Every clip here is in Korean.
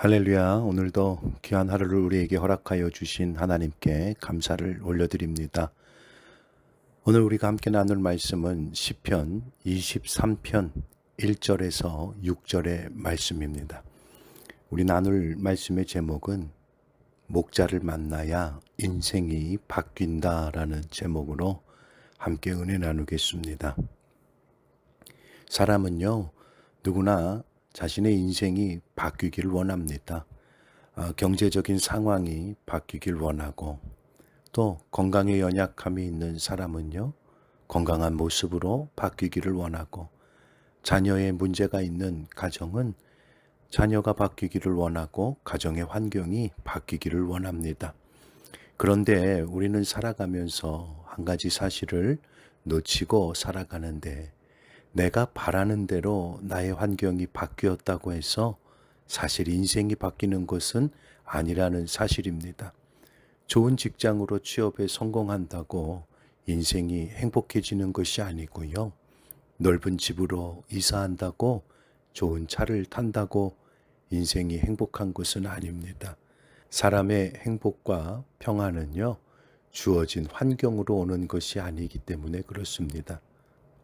할렐루야. 오늘도 귀한 하루를 우리에게 허락하여 주신 하나님께 감사를 올려드립니다. 오늘 우리가 함께 나눌 말씀은 시편 23편 1절에서 6절의 말씀입니다. 우리 나눌 말씀의 제목은 목자를 만나야 인생이 바뀐다라는 제목으로 함께 은혜 나누겠습니다. 사람은요, 누구나 자신의 인생이 바뀌기를 원합니다. 경제적인 상황이 바뀌길 원하고, 또 건강에 연약함이 있는 사람은요, 건강한 모습으로 바뀌기를 원하고, 자녀의 문제가 있는 가정은 자녀가 바뀌기를 원하고, 가정의 환경이 바뀌기를 원합니다. 그런데 우리는 살아가면서 한 가지 사실을 놓치고 살아가는데, 내가 바라는 대로 나의 환경이 바뀌었다고 해서 사실 인생이 바뀌는 것은 아니라는 사실입니다. 좋은 직장으로 취업에 성공한다고 인생이 행복해지는 것이 아니고요. 넓은 집으로 이사한다고, 좋은 차를 탄다고 인생이 행복한 것은 아닙니다. 사람의 행복과 평안은요, 주어진 환경으로 오는 것이 아니기 때문에 그렇습니다.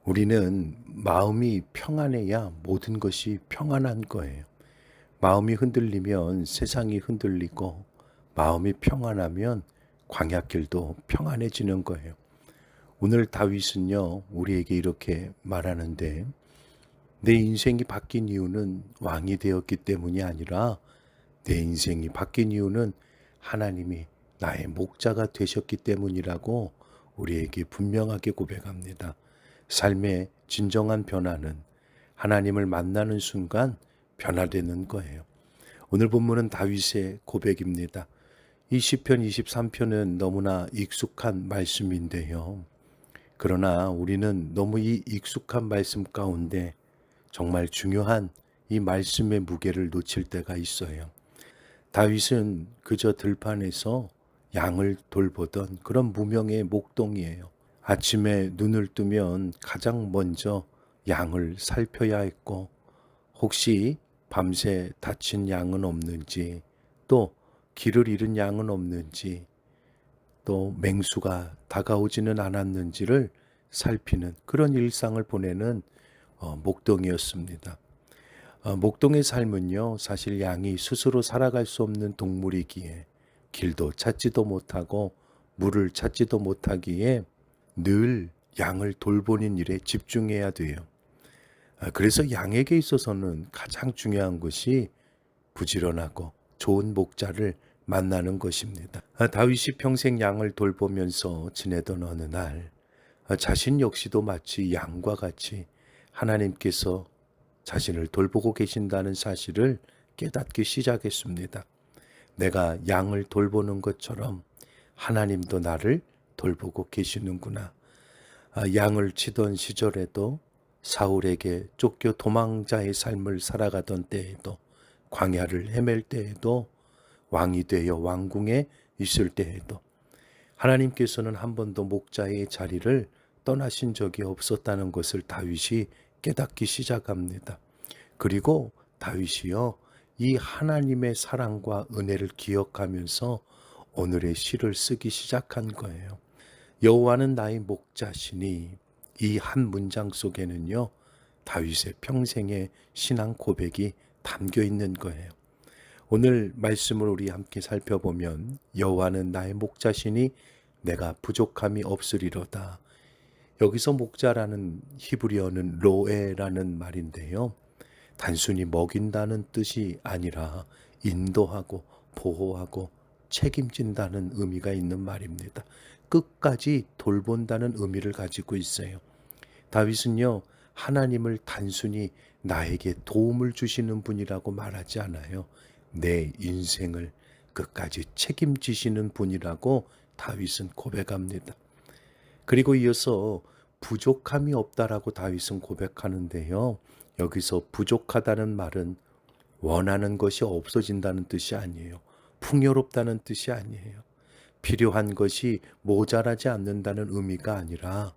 우리는 마음이 평안해야 모든 것이 평안한 거예요. 마음이 흔들리면 세상이 흔들리고, 마음이 평안하면 광야길도 평안해지는 거예요. 오늘 다윗은요, 우리에게 이렇게 말하는데, 내 인생이 바뀐 이유는 왕이 되었기 때문이 아니라 내 인생이 바뀐 이유는 하나님이 나의 목자가 되셨기 때문이라고 우리에게 분명하게 고백합니다. 삶의 진정한 변화는 하나님을 만나는 순간 변화되는 거예요. 오늘 본문은 다윗의 고백입니다. 이 시편 23편은 너무나 익숙한 말씀인데요. 그러나 우리는 너무 이 익숙한 말씀 가운데 정말 중요한 이 말씀의 무게를 놓칠 때가 있어요. 다윗은 그저 들판에서 양을 돌보던 그런 무명의 목동이에요. 아침에 눈을 뜨면 가장 먼저 양을 살펴야 했고, 혹시 밤새 다친 양은 없는지, 또 길을 잃은 양은 없는지, 또 맹수가 다가오지는 않았는지를 살피는 그런 일상을 보내는 목동이었습니다. 목동의 삶은요, 사실 양이 스스로 살아갈 수 없는 동물이기에 길도 찾지도 못하고 물을 찾지도 못하기에 늘 양을 돌보는 일에 집중해야 돼요. 그래서 양에게 있어서는 가장 중요한 것이 부지런하고 좋은 목자를 만나는 것입니다. 다윗이 평생 양을 돌보면서 지내던 어느 날, 자신 역시도 마치 양과 같이 하나님께서 자신을 돌보고 계신다는 사실을 깨닫기 시작했습니다. 내가 양을 돌보는 것처럼 하나님도 나를 돌보고 계시는구나. 양을 치던 시절에도, 사울에게 쫓겨 도망자의 삶을 살아가던 때에도, 광야를 헤맬 때에도, 왕이 되어 왕궁에 있을 때에도 하나님께서는 한 번도 목자의 자리를 떠나신 적이 없었다는 것을 다윗이 깨닫기 시작합니다. 그리고 다윗이요, 이 하나님의 사랑과 은혜를 기억하면서 오늘의 시를 쓰기 시작한 거예요. 여호와는 나의 목자시니, 이 한 문장 속에는요, 다윗의 평생의 신앙 고백이 담겨 있는 거예요. 오늘 말씀을 우리 함께 살펴보면, 여호와는 나의 목자시니 내가 부족함이 없으리로다. 여기서 목자라는 히브리어는 로에라는 말인데요, 단순히 먹인다는 뜻이 아니라 인도하고 보호하고 책임진다는 의미가 있는 말입니다. 끝까지 돌본다는 의미를 가지고 있어요. 다윗은요, 하나님을 단순히 나에게 도움을 주시는 분이라고 말하지 않아요. 내 인생을 끝까지 책임지시는 분이라고 다윗은 고백합니다. 그리고 이어서 부족함이 없다라고 다윗은 고백하는데요, 여기서 부족하다는 말은 원하는 것이 없어진다는 뜻이 아니에요. 풍요롭다는 뜻이 아니에요. 필요한 것이 모자라지 않는다는 의미가 아니라,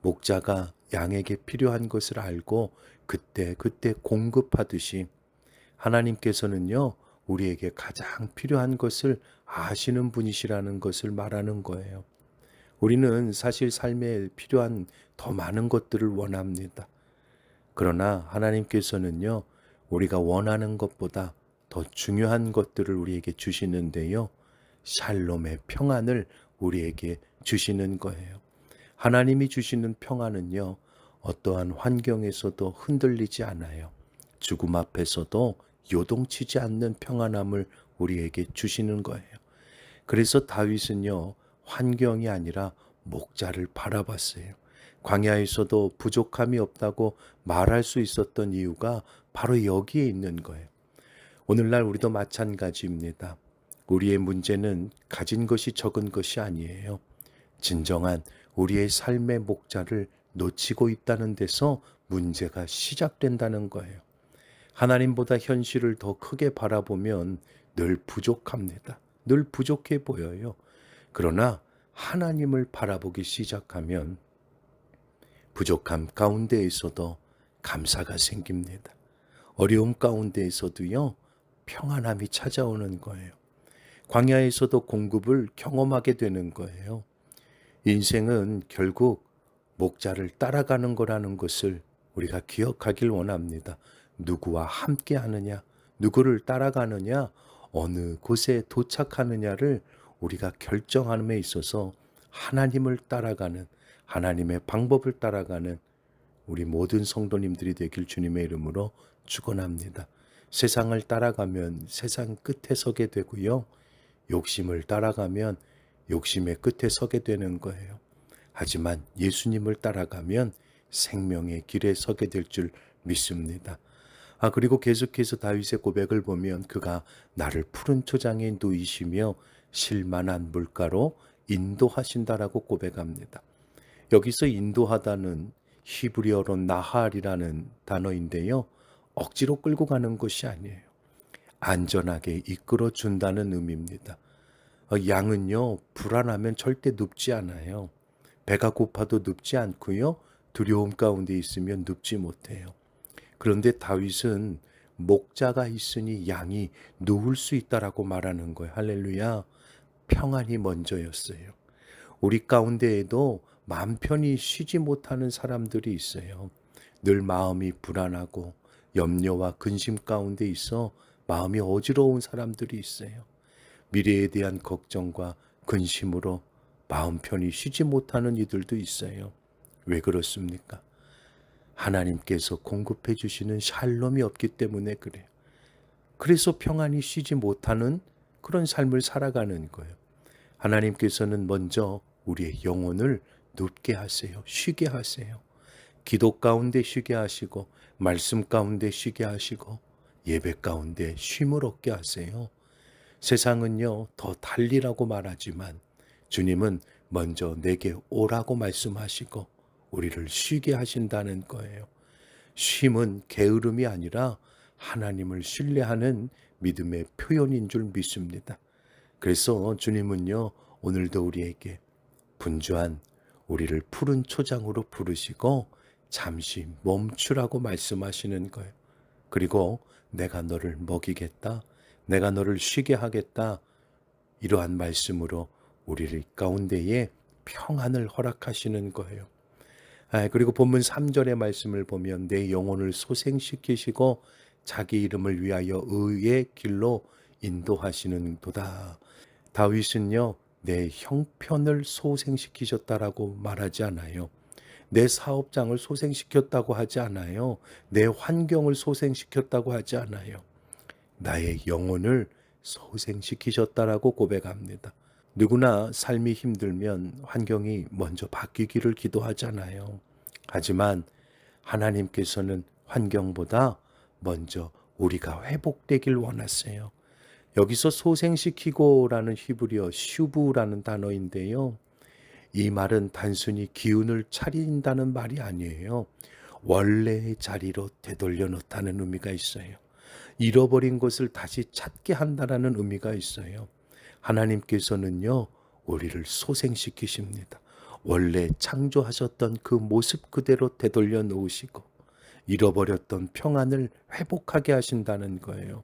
목자가 양에게 필요한 것을 알고 그때 공급하듯이 하나님께서는요, 우리에게 가장 필요한 것을 아시는 분이시라는 것을 말하는 거예요. 우리는 사실 삶에 필요한 더 많은 것들을 원합니다. 그러나 하나님께서는요, 우리가 원하는 것보다 더 중요한 것들을 우리에게 주시는데요, 샬롬의 평안을 우리에게 주시는 거예요. 하나님이 주시는 평안은요, 어떠한 환경에서도 흔들리지 않아요. 죽음 앞에서도 요동치지 않는 평안함을 우리에게 주시는 거예요. 그래서 다윗은요, 환경이 아니라 목자를 바라봤어요. 광야에서도 부족함이 없다고 말할 수 있었던 이유가 바로 여기에 있는 거예요. 오늘날 우리도 마찬가지입니다. 우리의 문제는 가진 것이 적은 것이 아니에요. 진정한 우리의 삶의 목자를 놓치고 있다는 데서 문제가 시작된다는 거예요. 하나님보다 현실을 더 크게 바라보면 늘 부족합니다. 늘 부족해 보여요. 그러나 하나님을 바라보기 시작하면 부족함 가운데에서도 감사가 생깁니다. 어려움 가운데에서도요, 평안함이 찾아오는 거예요. 광야에서도 공급을 경험하게 되는 거예요. 인생은 결국 목자를 따라가는 거라는 것을 우리가 기억하길 원합니다. 누구와 함께 하느냐, 누구를 따라가느냐, 어느 곳에 도착하느냐를 우리가 결정함에 있어서 하나님을 따라가는, 하나님의 방법을 따라가는 우리 모든 성도님들이 되길 주님의 이름으로 축원합니다. 세상을 따라가면 세상 끝에 서게 되고요, 욕심을 따라가면 욕심의 끝에 서게 되는 거예요. 하지만 예수님을 따라가면 생명의 길에 서게 될 줄 믿습니다. 그리고 계속해서 다윗의 고백을 보면 그가 나를 푸른 초장에 누이시며 실만한 물가로 인도하신다라고 고백합니다. 여기서 인도하다는 히브리어로 나할이라는 단어인데요, 억지로 끌고 가는 것이 아니에요. 안전하게 이끌어 준다는 의미입니다. 양은요, 불안하면 절대 눕지 않아요. 배가 고파도 눕지 않고요, 두려움 가운데 있으면 눕지 못해요. 그런데 다윗은 목자가 있으니 양이 누울 수 있다라고 말하는 거예요. 할렐루야. 평안이 먼저였어요. 우리 가운데에도 마음 편히 쉬지 못하는 사람들이 있어요. 늘 마음이 불안하고 염려와 근심 가운데 있어 마음이 어지러운 사람들이 있어요. 미래에 대한 걱정과 근심으로 마음 편히 쉬지 못하는 이들도 있어요. 왜 그렇습니까? 하나님께서 공급해 주시는 샬롬이 없기 때문에 그래요. 그래서 평안히 쉬지 못하는 그런 삶을 살아가는 거예요. 하나님께서는 먼저 우리의 영혼을 눕게 하세요. 쉬게 하세요. 기도 가운데 쉬게 하시고, 말씀 가운데 쉬게 하시고, 예배 가운데 쉼을 얻게 하세요. 세상은요, 더 달리라고 말하지만 주님은 먼저 내게 오라고 말씀하시고 우리를 쉬게 하신다는 거예요. 쉼은 게으름이 아니라 하나님을 신뢰하는 믿음의 표현인 줄 믿습니다. 그래서 주님은요, 오늘도 우리에게 분주한 우리를 푸른 초장으로 부르시고 잠시 멈추라고 말씀하시는 거예요. 그리고 내가 너를 먹이겠다, 내가 너를 쉬게 하겠다, 이러한 말씀으로 우리 가운데에 평안을 허락하시는 거예요. 그리고 본문 3절의 말씀을 보면 내 영혼을 소생시키시고 자기 이름을 위하여 의의 길로 인도하시는 도다. 다윗은요, 내 형편을 소생시키셨다라고 말하지 않아요. 내 사업장을 소생시켰다고 하지 않아요. 내 환경을 소생시켰다고 하지 않아요. 나의 영혼을 소생시키셨다라고 고백합니다. 누구나 삶이 힘들면 환경이 먼저 바뀌기를 기도하잖아요. 하지만 하나님께서는 환경보다 먼저 우리가 회복되길 원하세요. 여기서 소생시키고라는 히브리어 슈브라는 단어인데요, 이 말은 단순히 기운을 차린다는 말이 아니에요. 원래의 자리로 되돌려 놓다는 의미가 있어요. 잃어버린 것을 다시 찾게 한다는 의미가 있어요. 하나님께서는요, 우리를 소생시키십니다. 원래 창조하셨던 그 모습 그대로 되돌려 놓으시고 잃어버렸던 평안을 회복하게 하신다는 거예요.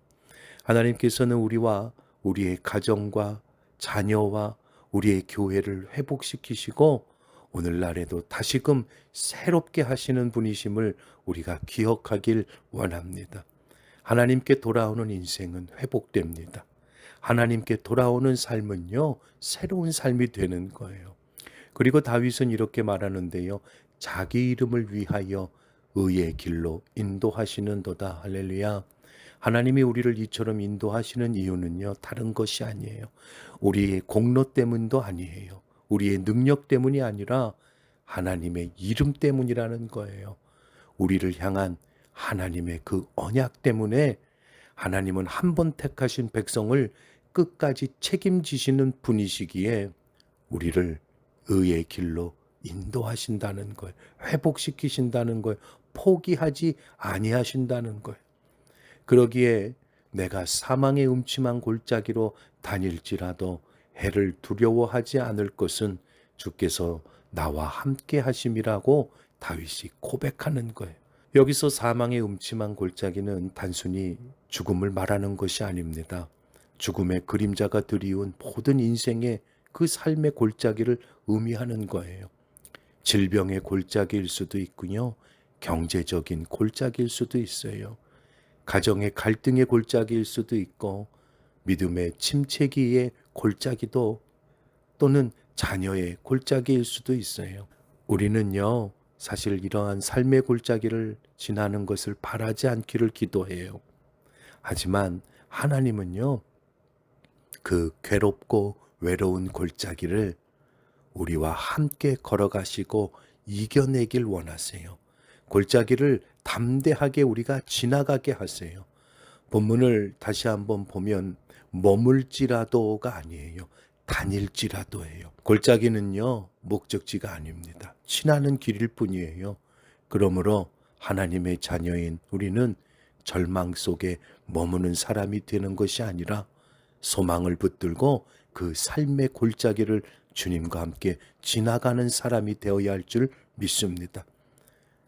하나님께서는 우리와 우리의 가정과 자녀와 우리의 교회를 회복시키시고 오늘날에도 다시금 새롭게 하시는 분이심을 우리가 기억하길 원합니다. 하나님께 돌아오는 인생은 회복됩니다. 하나님께 돌아오는 삶은요, 새로운 삶이 되는 거예요. 그리고 다윗은 이렇게 말하는데요. 자기 이름을 위하여 의의 길로 인도하시는도다. 할렐루야. 하나님이 우리를 이처럼 인도하시는 이유는요, 다른 것이 아니에요. 우리의 공로 때문도 아니에요. 우리의 능력 때문이 아니라 하나님의 이름 때문이라는 거예요. 우리를 향한 하나님의 그 언약 때문에 하나님은 한 번 택하신 백성을 끝까지 책임지시는 분이시기에 우리를 의의 길로 인도하신다는 거예요. 회복시키신다는 거예요. 포기하지 아니하신다는 거예요. 그러기에 내가 사망의 음침한 골짜기로 다닐지라도 해를 두려워하지 않을 것은 주께서 나와 함께 하심이라고 다윗이 고백하는 거예요. 여기서 사망의 음침한 골짜기는 단순히 죽음을 말하는 것이 아닙니다. 죽음의 그림자가 드리운 모든 인생의 그 삶의 골짜기를 의미하는 거예요. 질병의 골짜기일 수도 있고요. 경제적인 골짜기일 수도 있어요. 가정의 갈등의 골짜기일 수도 있고 믿음의 침체기의 골짜기도 또는 자녀의 골짜기일 수도 있어요. 우리는요, 사실 이러한 삶의 골짜기를 지나는 것을 바라지 않기를 기도해요. 하지만 하나님은요, 그 괴롭고 외로운 골짜기를 우리와 함께 걸어가시고 이겨내길 원하세요. 골짜기를 담대하게 우리가 지나가게 하세요. 본문을 다시 한번 보면 머물지라도가 아니에요. 다닐지라도예요. 골짜기는요, 목적지가 아닙니다. 지나는 길일 뿐이에요. 그러므로 하나님의 자녀인 우리는 절망 속에 머무는 사람이 되는 것이 아니라 소망을 붙들고 그 삶의 골짜기를 주님과 함께 지나가는 사람이 되어야 할 줄 믿습니다.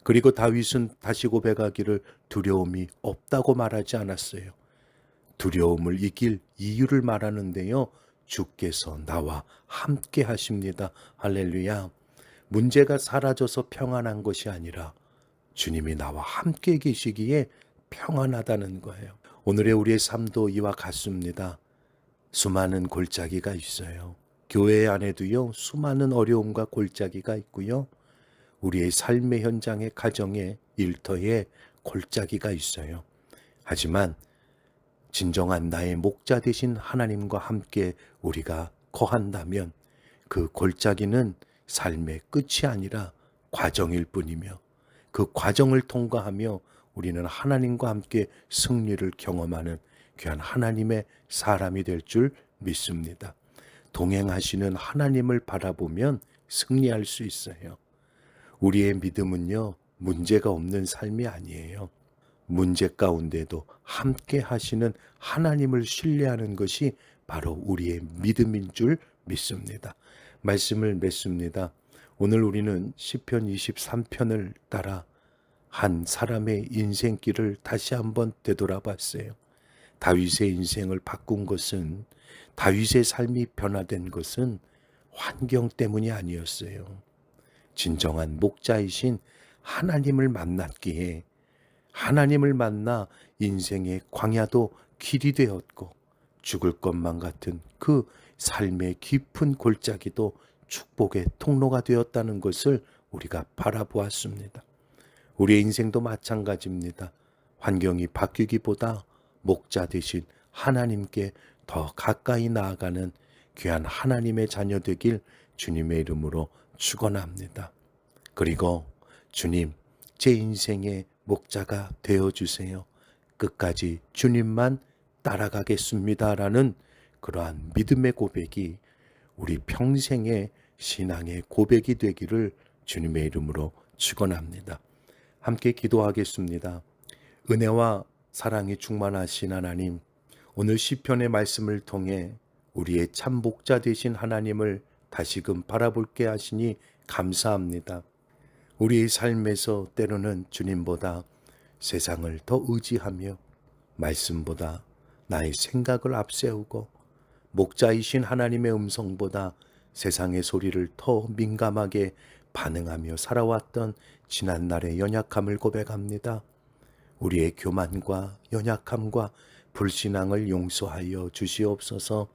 그리고 다윗은 다시 고백하기를 두려움이 없다고 말하지 않았어요. 두려움을 이길 이유를 말하는데요. 주께서 나와 함께 하십니다. 할렐루야. 문제가 사라져서 평안한 것이 아니라 주님이 나와 함께 계시기에 평안하다는 거예요. 오늘의 우리의 삶도 이와 같습니다. 수많은 골짜기가 있어요. 교회 안에도요, 수많은 어려움과 골짜기가 있고요. 우리의 삶의 현장에, 가정에, 일터에 골짜기가 있어요. 하지만 진정한 나의 목자 되신 하나님과 함께 우리가 거한다면 그 골짜기는 삶의 끝이 아니라 과정일 뿐이며 그 과정을 통과하며 우리는 하나님과 함께 승리를 경험하는 귀한 하나님의 사람이 될 줄 믿습니다. 동행하시는 하나님을 바라보면 승리할 수 있어요. 우리의 믿음은요, 문제가 없는 삶이 아니에요. 문제 가운데도 함께 하시는 하나님을 신뢰하는 것이 바로 우리의 믿음인 줄 믿습니다. 말씀을 맺습니다. 오늘 우리는 시편 23편을 따라 한 사람의 인생길을 다시 한번 되돌아봤어요. 다윗의 인생을 바꾼 것은, 다윗의 삶이 변화된 것은 환경 때문이 아니었어요. 진정한 목자이신 하나님을 만났기에 하나님을 만나 인생의 광야도 길이 되었고 죽을 것만 같은 그 삶의 깊은 골짜기도 축복의 통로가 되었다는 것을 우리가 바라보았습니다. 우리의 인생도 마찬가지입니다. 환경이 바뀌기보다 목자 되신 하나님께 더 가까이 나아가는 귀한 하나님의 자녀 되길 주님의 이름으로 축원합니다. 그리고 주님, 제 인생의 목자가 되어주세요. 끝까지 주님만 따라가겠습니다라는 그러한 믿음의 고백이 우리 평생의 신앙의 고백이 되기를 주님의 이름으로 축원합니다. 함께 기도하겠습니다. 은혜와 사랑이 충만하신 하나님, 오늘 시편의 말씀을 통해 우리의 참 목자 되신 하나님을 다시금 바라볼게 하시니 감사합니다. 우리의 삶에서 때로는 주님보다 세상을 더 의지하며 말씀보다 나의 생각을 앞세우고 목자이신 하나님의 음성보다 세상의 소리를 더 민감하게 반응하며 살아왔던 지난날의 연약함을 고백합니다. 우리의 교만과 연약함과 불신앙을 용서하여 주시옵소서.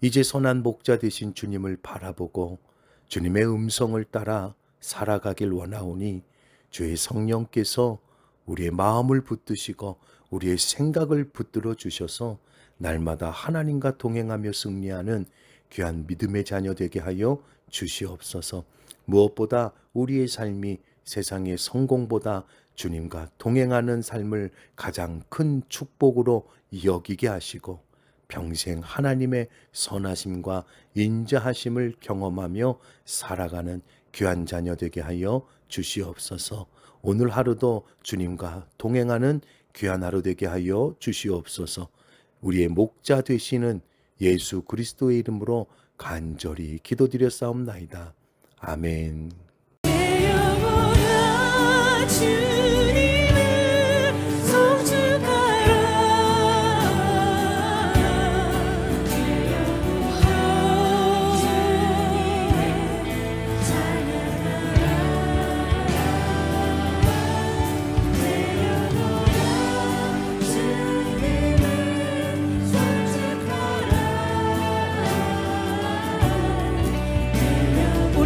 이제 선한 목자 되신 주님을 바라보고 주님의 음성을 따라 살아가길 원하오니 주의 성령께서 우리의 마음을 붙드시고 우리의 생각을 붙들어 주셔서 날마다 하나님과 동행하며 승리하는 귀한 믿음의 자녀 되게 하여 주시옵소서. 무엇보다 우리의 삶이 세상의 성공보다 주님과 동행하는 삶을 가장 큰 축복으로 여기게 하시고 평생 하나님의 선하심과 인자하심을 경험하며 살아가는 귀한 자녀 되게 하여 주시옵소서. 오늘 하루도 주님과 동행하는 귀한 하루 되게 하여 주시옵소서. 우리의 목자 되시는 예수 그리스도의 이름으로 간절히 기도드렸사옵나이다. 아멘.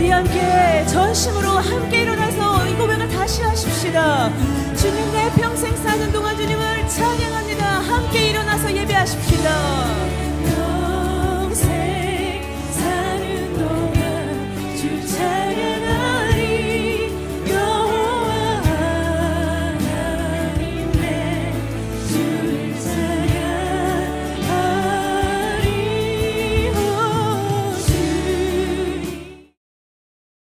우리 함께 전심으로 함께 일어나서 이 고백을 다시 하십시다. 주님, 내 평생 사는 동안 주님을 찬양합니다. 함께 일어나서 예배하십시다. 평생 사는 동안 주 찬양